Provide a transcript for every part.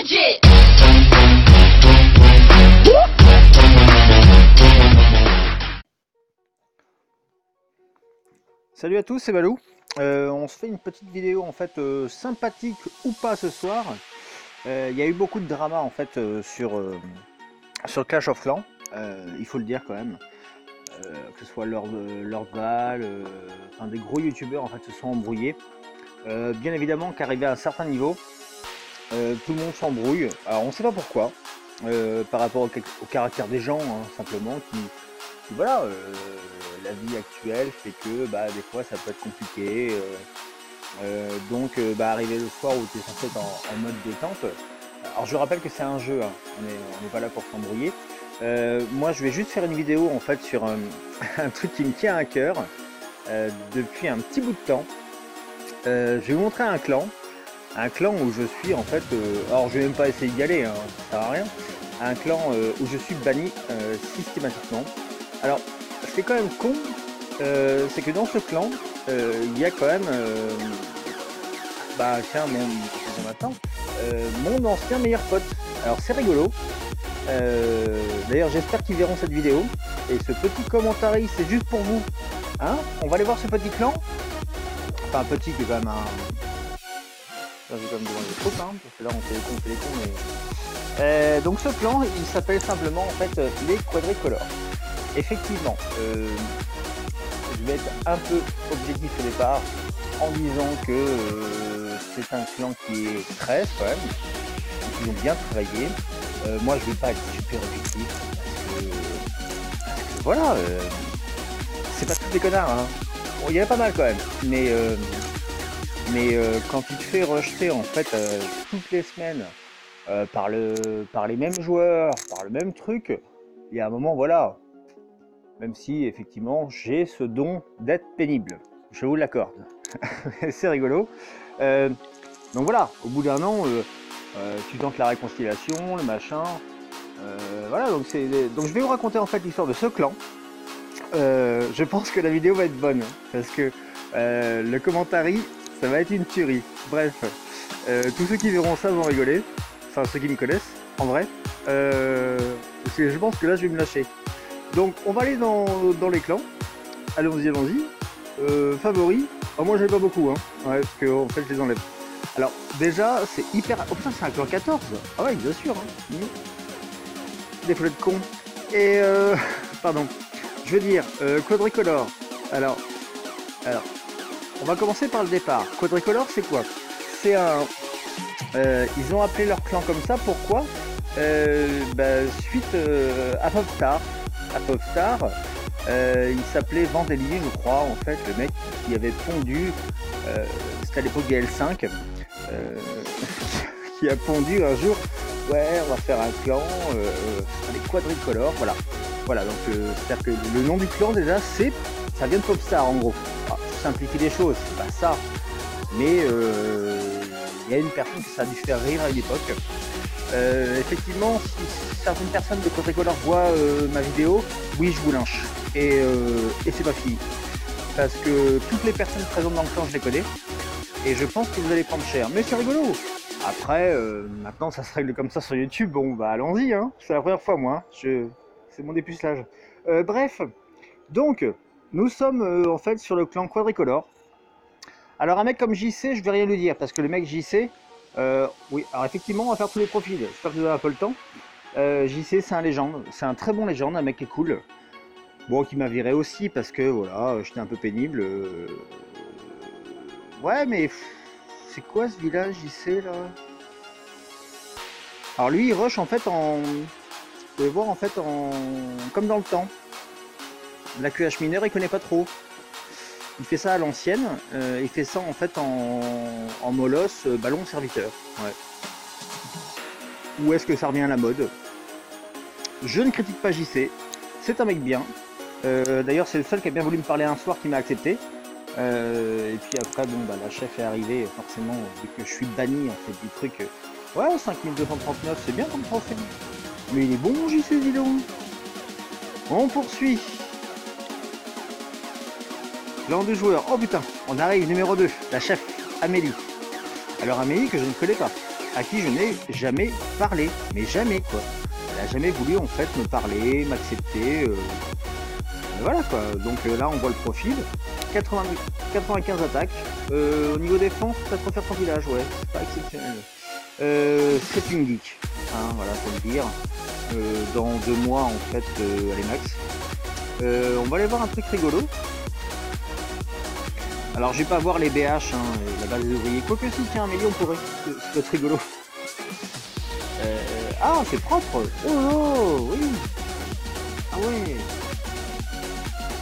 legit. Salut à tous, c'est Balou. On se fait une petite vidéo en fait sympathique ou pas ce soir. Il y a eu beaucoup de drama en fait sur Clash of Clans, il faut le dire quand même. Que ce soit Lord Val, enfin, des gros youtubeurs en fait se sont embrouillés. Bien évidemment qu'arrivé à un certain niveau, tout le monde s'embrouille. Alors on ne sait pas pourquoi, par rapport au caractère des gens hein, simplement qui voilà, la vie actuelle fait que des fois ça peut être compliqué. Donc arriver le soir où tu es censé être en mode détente. Alors je rappelle que c'est un jeu, hein. On n'est pas là pour s'embrouiller. Moi je vais juste faire une vidéo en fait sur un truc qui me tient à cœur depuis un petit bout de temps. Je vais vous montrer un clan où je suis en fait, alors je vais même pas essayer d'y aller, hein, ça sert à rien. Un clan où je suis banni systématiquement. Alors, ce qui est quand même con, c'est que dans ce clan, il y a quand même, tiens, mon ancien meilleur pote. Alors, c'est rigolo. D'ailleurs, j'espère qu'ils verront cette vidéo. Et ce petit commentaire, c'est juste pour vous. Hein, on va aller voir ce petit clan. Enfin, petit, qui est quand même un... Là, j'ai quand même besoin de trop, hein, parce que là, on fait les cons, mais... donc, ce clan, il s'appelle simplement, en fait, les Quadricolores. Effectivement, je vais être un peu objectif au départ en disant que c'est un clan qui est stress quand même, qui ont bien travaillé. Moi je vais pas être super objectif parce que voilà, c'est pas tous des connards, hein. Bon, il y en a pas mal quand même, mais quand tu te fais rejeter en fait toutes les semaines par les mêmes joueurs, par le même truc, il y a un moment voilà. Même si effectivement j'ai ce don d'être pénible, je vous l'accorde. C'est rigolo. Donc voilà, au bout d'un an, tu tentes la réconciliation, le machin. Voilà, donc je vais vous raconter en fait l'histoire de ce clan. Je pense que la vidéo va être bonne, parce que le commentary, ça va être une tuerie. Bref, tous ceux qui verront ça vont rigoler. Enfin, ceux qui me connaissent, en vrai. Parce que je pense que là, je vais me lâcher. Donc on va aller dans les clans. Allons-y. Favoris. Oh, moi j'en ai pas beaucoup, hein. Ouais, parce que en fait je les enlève. Alors déjà c'est hyper. Oh putain, c'est un clan 14. Ah ouais, bien sûr, hein. Des fleurs de con. Et pardon. Je veux dire, Quadricolore. Alors, on va commencer par le départ. Quadricolore, c'est quoi? C'est un. Ils ont appelé leur clan comme ça, pourquoi? Suite à Popstar. Il s'appelait Vandélier, je crois, en fait, le mec qui avait pondu, c'était à l'époque des L5, qui a pondu un jour, ouais, on va faire un clan, les Quadricolores, voilà, donc c'est-à-dire que le nom du clan déjà, ça vient de Popstar en gros. Alors, pour simplifier les choses, c'est pas ça, mais il y a une personne que ça a dû faire rire à une époque. Effectivement, si certaines personnes de Quadricolore voient ma vidéo, oui, je vous lynche. Et c'est pas fini. Parce que toutes les personnes présentes dans le clan, je les connais. Et je pense que vous allez prendre cher. Mais c'est rigolo. Après, maintenant, ça se règle comme ça sur YouTube. Bon, allons-y. Hein. C'est la première fois, moi. C'est mon dépucelage. Bref. Donc, nous sommes en fait sur le clan Quadricolore. Alors, un mec comme JC, je vais rien lui dire. Parce que le mec JC... oui, alors effectivement, on va faire tous les profils. J'espère que vous avez un peu le temps. JC, c'est un légende. C'est un très bon légende, un mec qui est cool. Bon, qui m'a viré aussi parce que voilà, j'étais un peu pénible. Ouais, mais c'est quoi ce village JC là? Alors lui, il rush en fait en. Vous pouvez voir en fait en. Comme dans le temps. La QH mineur, il connaît pas trop. Il fait ça à l'ancienne. Il fait ça en fait en molosse, ballon serviteur. Ouais. Où est-ce que ça revient à la mode? Je ne critique pas JC. C'est un mec bien. D'ailleurs, c'est le seul qui a bien voulu me parler un soir qui m'a accepté. Et puis après, bon, la chef est arrivée, forcément, vu que je suis banni en fait du truc. Ouais, 5239, c'est bien comme trophée. Mais il est bon, JC, dis donc. On poursuit. Clan de joueurs. Oh putain, on arrive numéro 2, la chef Amélie. Alors Amélie que je ne connais pas, à qui je n'ai jamais parlé, mais jamais quoi. Elle a jamais voulu en fait me parler, m'accepter, voilà quoi. Donc là on voit le profil, 80 95 attaques, au niveau défense, ça peut faire ton village, ouais, c'est pas exceptionnel. C'est une geek, hein, voilà, faut le dire. Dans 2 mois en fait, allez max. On va aller voir un truc rigolo. Alors je vais pas voir les BH, hein, la base des ouvriers. Quoique si, tiens, Amélie, on pourrait. Ça peut être rigolo. Ah, c'est propre. Oh, oui. Ah ouais.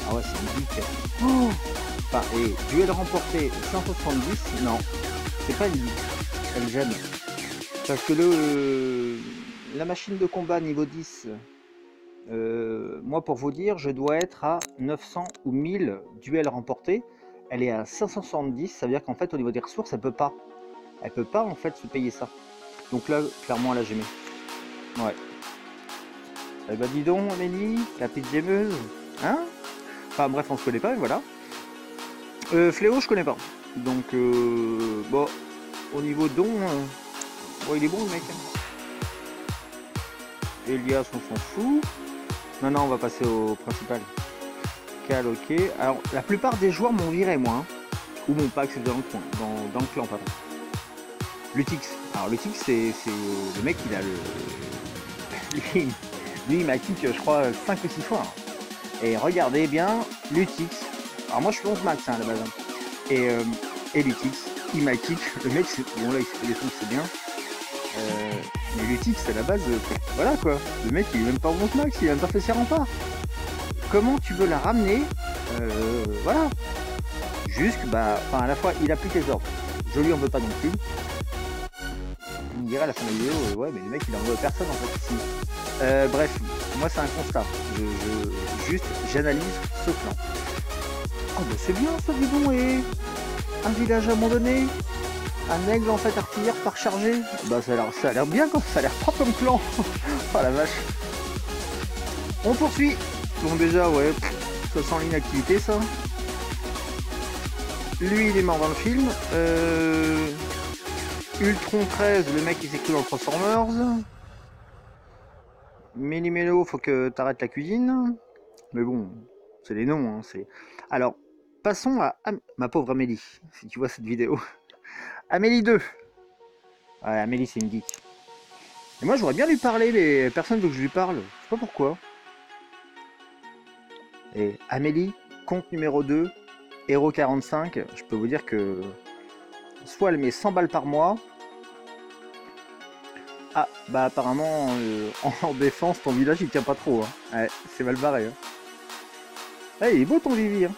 Ah ouais, c'est une geek. Oh. Enfin, et duel remporté 170, non, c'est pas une geek. Elle gêne. Parce que la machine de combat niveau 10, moi pour vous dire, je dois être à 900 ou 1000 duels remportés. Elle est à 570, ça veut dire qu'en fait au niveau des ressources, elle peut pas en fait se payer ça. Donc là, clairement, elle a gémé. Ouais. Eh ben dis donc, Amélie, la petite gémeuse, hein? Enfin bref, on se connaît pas, mais voilà. Fléau, je connais pas. Donc bon, au niveau don, bon, il est bon le mec. Elias, on s'en fout. Non, on va passer au principal. Cal, ok. Alors, la plupart des joueurs m'ont viré, moi. Hein. Ou m'ont pas accepté dans le coin, dans le clan, pardon. Lutix. Alors, Lutix, c'est le mec, il a le... lui, il m'a kick, je crois, 5 ou 6 fois. Hein. Et regardez bien, Lutix. Alors, moi, je suis 11 max, hein, à la base. Hein. Et Lutix, il m'a kick. Le mec, bon, là, il s'est fait défendre, c'est bien. Mais Lutix, à la base, voilà quoi. Le mec, il est même pas 11 max, il a même pas fait ses remparts. Comment tu veux la ramener? Voilà. Juste, bah, enfin, à la fois, il applique les ordres. Je lui en veux pas non plus. Il me dirait à la fin de la vidéo, ouais, mais le mec, il en veut personne en fait ici. Bref, moi, c'est un constat. J'analyse ce plan. Oh, bah, c'est bien ça, dis donc, et un village abandonné. Un aigle en fait artillère par chargé. Bah, ça a l'air bien, quoi. Ça a l'air propre comme plan. Oh la vache. On poursuit. Bon déjà ouais, ça sent l'inactivité ça. Lui il est mort dans le film. Ultron 13, le mec il s'écrit dans Transformers. Méli-Mélo, faut que t'arrêtes la cuisine. Mais bon, c'est les noms. Hein, alors, passons à ma pauvre Amélie, si tu vois cette vidéo. Amélie 2. Ouais, Amélie c'est une geek. Et moi j'aurais bien lui parler, mais personne veut que je lui parle. Je sais pas pourquoi. Et Amélie, compte numéro 2, Hero 45, je peux vous dire que soit elle met 100 balles par mois. Ah, bah apparemment en défense, ton village il tient pas trop. Hein. Ouais, c'est mal barré. Hein. Ouais, il est beau ton Vivi. Hein.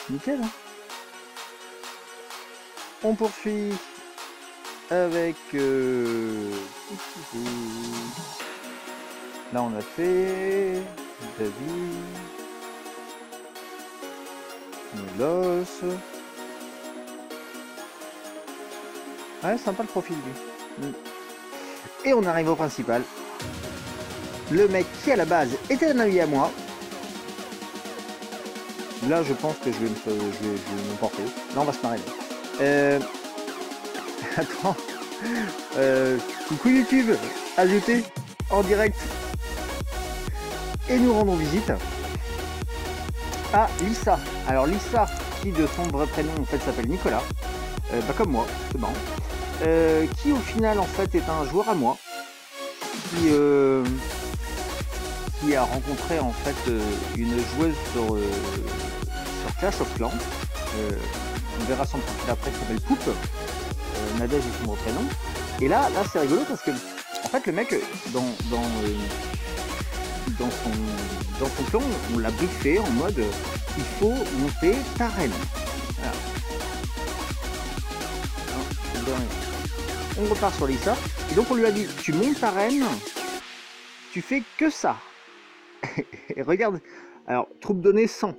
Nickel. Hein. On poursuit avec... Là on a fait... David... Los. Ouais, sympa le profil lui. Et on arrive au principal. Le mec qui à la base était un ami à moi. Là je pense que je vais m'emporter. Là on va se marrer. Attends. Coucou YouTube. Ajouté en direct. Et nous rendons visite à Lisa. Alors Lisa, qui de son vrai prénom en fait s'appelle Nicolas, bah comme moi, c'est marrant, qui au final en fait est un joueur à moi, qui a rencontré en fait une joueuse sur Clash of Clans, on verra son profil après, qui s'appelle Poupe, Nadège est son vrai prénom, et là c'est rigolo parce que en fait le mec dans son clan, on l'a briefé en mode il faut monter ta reine. Voilà. On repart sur Lisa. Et donc on lui a dit tu montes ta reine, tu fais que ça. Et regarde, alors troupe donnée 100.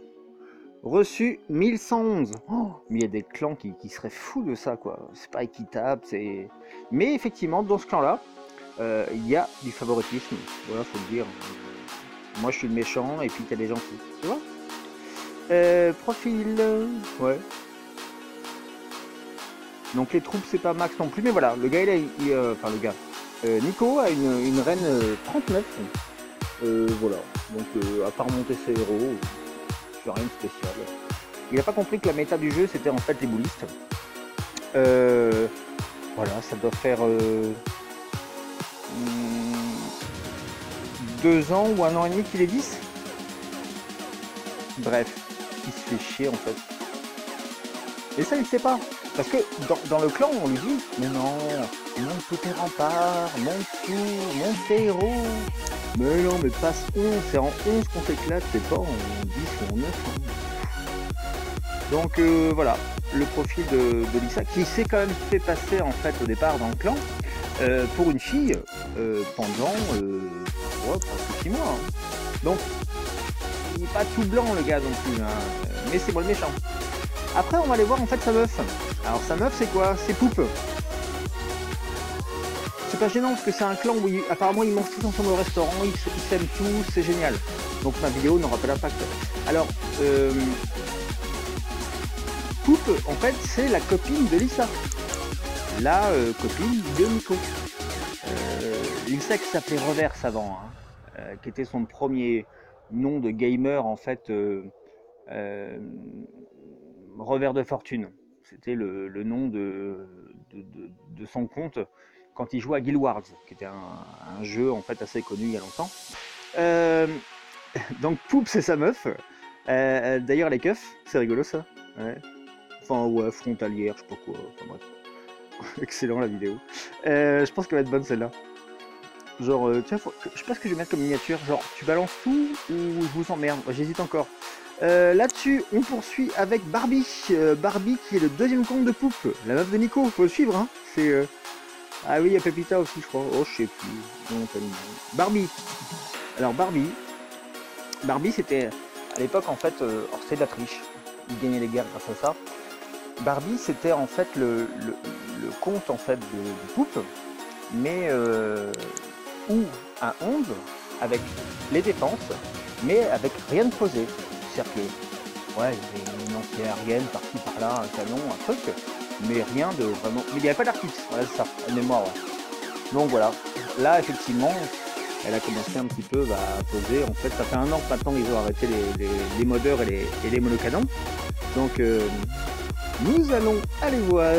Reçu 1111. Oh, mais il y a des clans qui seraient fous de ça, quoi. C'est pas équitable, c'est. Mais effectivement, dans ce clan-là, il y a du favoritisme. Voilà, faut le dire. Moi je suis le méchant et puis t'as des gentils, tu vois. Profil, ouais. Donc les troupes c'est pas max non plus, mais voilà, le gars enfin le gars, Nico a une reine 39. Voilà, donc à part monter ses héros, c'est rien de spécial. Il a pas compris que la méta du jeu c'était en fait les boulistes. Voilà, ça doit faire 2 ans ou 1 an et demi qu'il est 10. Bref, il se fait chier en fait. Et ça il sait pas. Parce que dans le clan on lui dit mais non, monte tous tes remparts, monte tout, monte tes héros. Mais non mais passe 11, c'est en 11 qu'on s'éclate, c'est pas en 10 ou en 9. Donc voilà, le profil de Lisa qui s'est quand même fait passer en fait au départ dans le clan pour une fille pendant presque 6 mois. Hein. Donc il n'est pas tout blanc le gars non plus, hein, mais c'est moi le méchant. Après on va aller voir en fait sa meuf. Alors sa meuf c'est quoi? C'est Poupe. C'est pas gênant parce que c'est un clan où apparemment ils mangent tous ensemble au restaurant, ils s'aiment tous, c'est génial. Donc ma vidéo n'aura pas d'impact. Alors Poupe en fait c'est la copine de Lisa. La copine de Nico. Lisa qui s'appelait Reverse avant, hein, qui était son premier nom de gamer en fait. Revers de fortune, c'était le nom de son compte quand il jouait à Guild Wars, qui était un jeu en fait assez connu il y a longtemps. Donc Poupe c'est sa meuf. D'ailleurs les keufs, c'est rigolo ça. Ouais. Enfin ouais, frontalière, je sais pas quoi. Enfin bref. Excellent la vidéo. Je pense qu'elle va être bonne celle-là. Genre, tiens, je sais pas ce que je vais mettre comme miniature. Genre, tu balances tout ou je vous emmerde. J'hésite encore. Là-dessus, on poursuit avec Barbie. Barbie qui est le deuxième compte de Poupe. La meuf de Nico, faut le suivre. Hein. C'est. Ah oui, il y a Pepita aussi, je crois. Oh, je sais plus. Non, Barbie. Alors, Barbie, c'était à l'époque en fait. Alors, c'est de la triche. Il gagnait les guerres grâce à ça. Barbie, c'était en fait le compte en fait de Poupe, mais ou un 11 avec les dépenses, mais avec rien de posé. C'est-à-dire que, ouais, une anti-aérienne par-ci par-là, un canon, un truc, mais rien de vraiment. Mais il n'y avait pas d'artiste, voilà, c'est ça, la mémoire. Ouais. Donc voilà, là effectivement, elle a commencé un petit peu à poser. En fait, ça fait 1 an que maintenant ils ont arrêté les modeurs et les monocanons. Donc nous allons aller voir.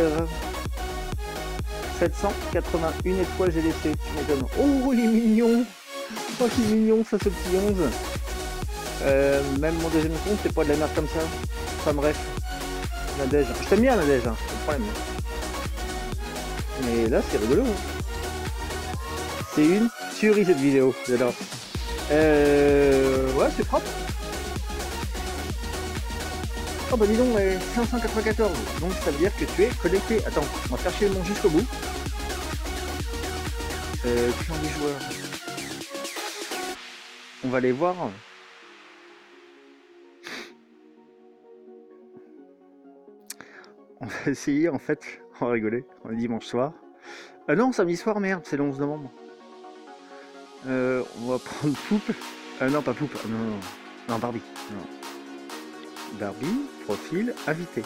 781 étoiles j'ai laissé, tu m'étonnes. Oh, il est mignon. Oh, c'est mignon ça, ce petit 11. Même mon deuxième compte, c'est pas de la merde comme ça. Enfin bref. Nadège. Je t'aime bien Nadège, hein, c'est le problème. Mais là, c'est rigolo. Hein. C'est une tuerie cette vidéo, j'adore. Ouais, c'est propre. Oh bah dis donc, 594, donc ça veut dire que tu es connecté. Attends, on va chercher le nom jusqu'au bout. Clan des joueurs. On va aller voir. On va essayer en fait, on va rigoler, on est dimanche soir. Non, samedi soir, merde, c'est le 11 novembre. On va prendre Poupe. Non, pas Poupe, non, Barbie. Non. Barbie, profil, invité.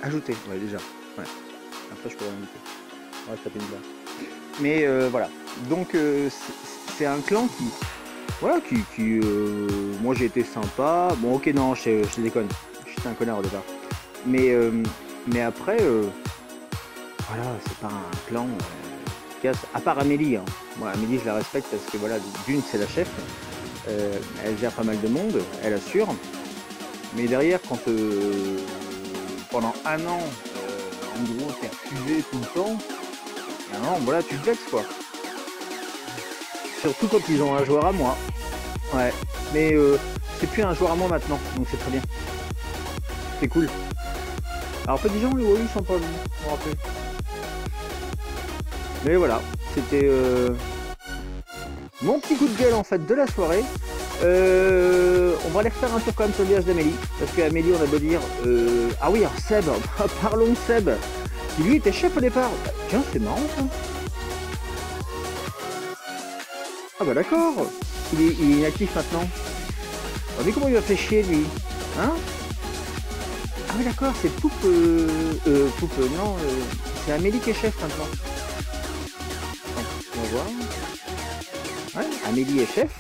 Ajouter, ouais déjà. Ouais. Après je peux l'inviter. On va taper une barre. Mais voilà. Donc c'est un clan qui. Voilà, qui moi j'ai été sympa. Bon ok non, je déconne. J'étais un connard au départ. Mais après, voilà, c'est pas un clan casse. À part Amélie. Hein. Moi Amélie je la respecte parce que voilà, d'une c'est la chef. Elle gère pas mal de monde, elle assure. Mais derrière, quand pendant 1 an, en gros, t'es refusé tout le temps, non, voilà, tu te vexes quoi. Surtout quand ils ont un joueur à moi. Ouais, mais c'est plus un joueur à moi maintenant, donc c'est très bien. C'est cool. Alors, peu de gens, oui, ils sont pas venus, je me rappelle. Mais voilà, c'était mon petit coup de gueule en fait de la soirée. On va aller refaire un tour quand même sur le village d'Amélie, parce qu'Amélie on a beau dire ah oui, alors Seb, parlons de Seb, qui lui était chef au départ. Tiens, c'est marrant ça. Ah bah d'accord, il est inactif maintenant. Ah, mais comment il va faire chier lui, hein? Ah oui d'accord, c'est Poupe, Poupe, non, c'est Amélie qui est chef maintenant. Attends, on va voir. Ouais, Amélie est chef.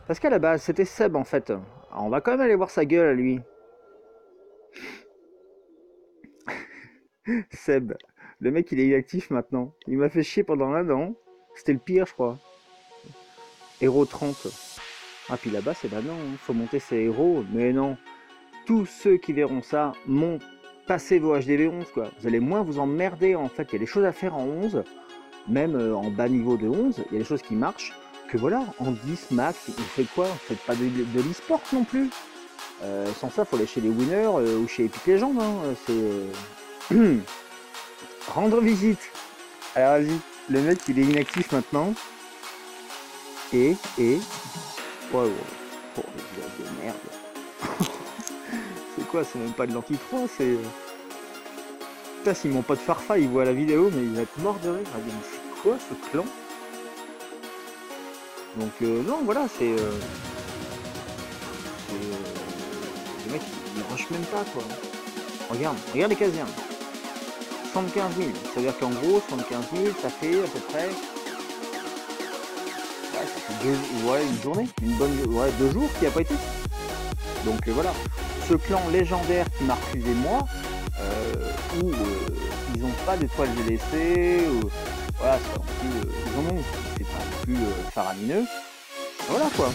Parce qu'à la base, c'était Seb en fait. Alors, on va quand même aller voir sa gueule à lui. Seb, le mec il est inactif maintenant. Il m'a fait chier pendant un an. C'était le pire, je crois. Héros 30. Ah, puis là-bas, c'est bah non, faut monter ses héros. Mais non, tous ceux qui verront ça, passez vos HDV 11, quoi. Vous allez moins vous emmerder, en fait. Il y a des choses à faire en 11, même en bas niveau de 11, il y a des choses qui marchent. Que voilà, en 10 max, vous faites quoi? Vous faites pas de l'e-sport non plus. Sans ça, faut aller chez les winners ou chez Epic Legends. Hein. C'est rendre visite. Alors vas-y, le mec il est inactif maintenant. Et oh, village de merde. C'est quoi? C'est même pas de l'anti-3, c'est. Putain, si mon pote Farfa il voit la vidéo, mais il va être mort de rire. Il va dire, mais c'est quoi ce clan? Donc non, voilà, c'est. Le mec il rush même pas quoi. Regarde les casernes. 75 000, ça veut dire qu'en gros 75 000 ça fait à peu près. Ouais, ça fait une journée, une bonne. Ouais, 2 jours qui a pas été. Donc voilà. Ce clan légendaire qui m'a refusé moi, où ils n'ont pas d'étoiles GDC, voilà, c'est pas plus, ils en ont, c'est pas plus faramineux. Voilà quoi.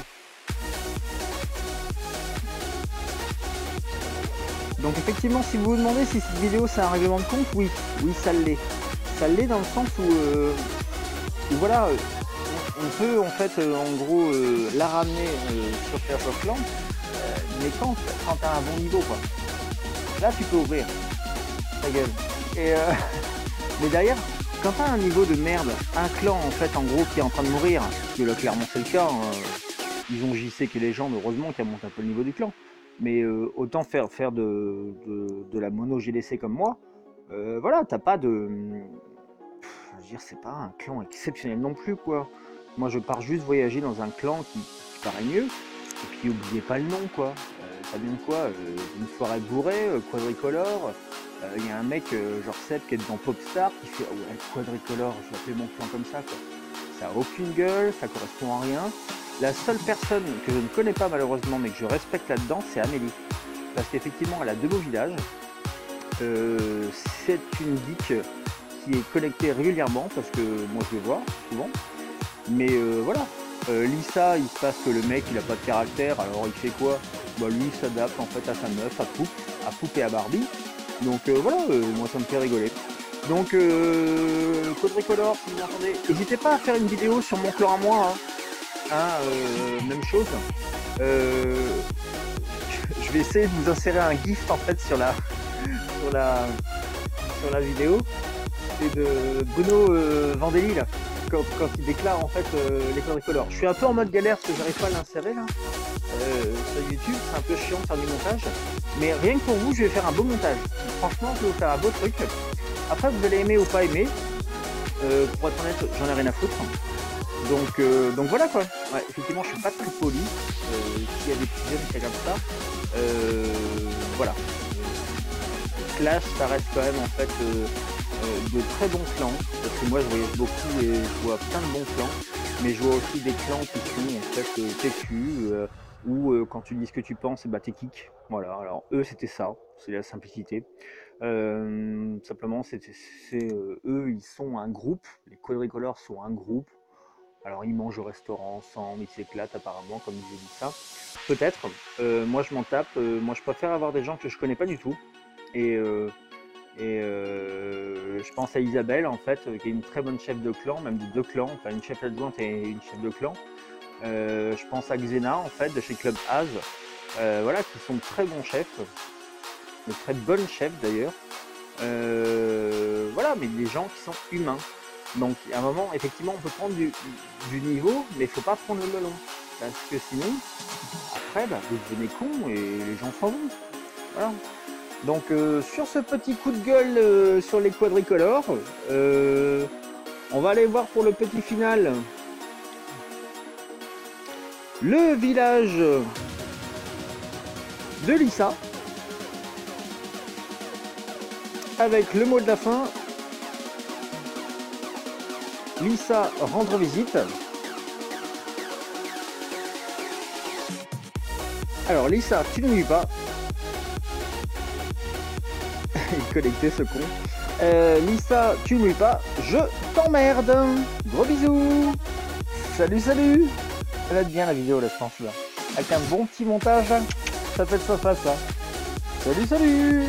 Donc effectivement, si vous vous demandez si cette vidéo c'est un règlement de compte, oui ça l'est. Ça l'est dans le sens où voilà, on peut en fait en gros la ramener sur Clash of Clans, mais quand t'as un bon niveau quoi. Là tu peux ouvrir ta gueule. Et mais derrière, quand t'as un niveau de merde, un clan en fait en gros qui est en train de mourir, parce que là clairement c'est le cas, ils ont JC qui est légende, heureusement qui a monté un peu le niveau du clan. Mais autant faire de la mono GDC comme moi, voilà, t'as pas de. Je veux dire, c'est pas un clan exceptionnel non plus, quoi. Moi, je pars juste voyager dans un clan qui paraît mieux, et puis oubliez pas le nom, quoi. Ça vient de quoi? Une soirée bourrée, quadricolore. Il y a un mec, genre Seb, qui est devant Popstar, qui fait ouais, quadricolore, je vais appeler mon clan comme ça, quoi. Ça a aucune gueule, ça correspond à rien. La seule personne que je ne connais pas malheureusement mais que je respecte là-dedans, c'est Amélie. Parce qu'effectivement, elle a 2 beaux villages. C'est une geek qui est connectée régulièrement parce que moi je le vois souvent. Mais voilà. Lisa, il se passe que le mec il a pas de caractère, alors il fait quoi? Bah lui il s'adapte en fait à sa meuf, à Poupe et à Barbie. Donc voilà, moi ça me fait rigoler. Donc quadricolore, si vous m'entendez, n'hésitez pas à faire une vidéo sur mon clan à moi. Même chose. Je vais essayer de vous insérer un gif en fait sur la vidéo. C'est de Bruno Vandelli là, quand il déclare en fait les quadricolores. Je suis un peu en mode galère parce que j'arrive pas à l'insérer là sur YouTube. C'est un peu chiant de faire du montage, mais rien que pour vous, je vais faire un beau montage. Franchement, je vais vous faire un beau truc. Après, vous allez aimer ou pas aimer. Pour être honnête, j'en ai rien à foutre. Donc voilà quoi. Ouais, effectivement, je suis pas très poli. S'il y a des petits jeunes qui regardent ça, voilà. Clash, ça reste quand même en fait de très bons clans. Parce que moi, je voyage beaucoup et je vois plein de bons clans. Mais je vois aussi des clans qui sont en fait têtus, où quand tu dis ce que tu penses, bah t'es kick. Voilà. Alors eux, c'était ça. C'est la simplicité. Simplement, eux, ils sont un groupe. Les quadricolores sont un groupe. Alors ils mangent au restaurant ensemble, ils s'éclatent apparemment, comme j'ai dit ça. Peut-être. Moi je m'en tape. Moi je préfère avoir des gens que je connais pas du tout. Et je pense à Isabelle en fait, qui est une très bonne chef de clan, même de 2 clans, enfin une chef adjointe et une chef de clan. Je pense à Xena en fait de chez Club Az, voilà, qui sont de très bons chefs, de très bonnes chefs d'ailleurs. Voilà, mais des gens qui sont humains. Donc à un moment, effectivement, on peut prendre du niveau, mais il faut pas prendre le melon. Parce que sinon, après, bah, vous devenez con et les gens s'en vont. Voilà. Donc sur ce petit coup de gueule sur les quadricolores, on va aller voir pour le petit final le village de Lisa. avec le mot de la fin. Lisa rendre visite. Alors Lisa, tu ne nuis pas. Il est connecté ce con. Lisa, tu ne nuis pas. Je t'emmerde. Gros bisous. Salut, salut. Elle va être bien la vidéo là, je pense là. Avec un bon petit montage, ça peut être sympa ça. Salut, salut.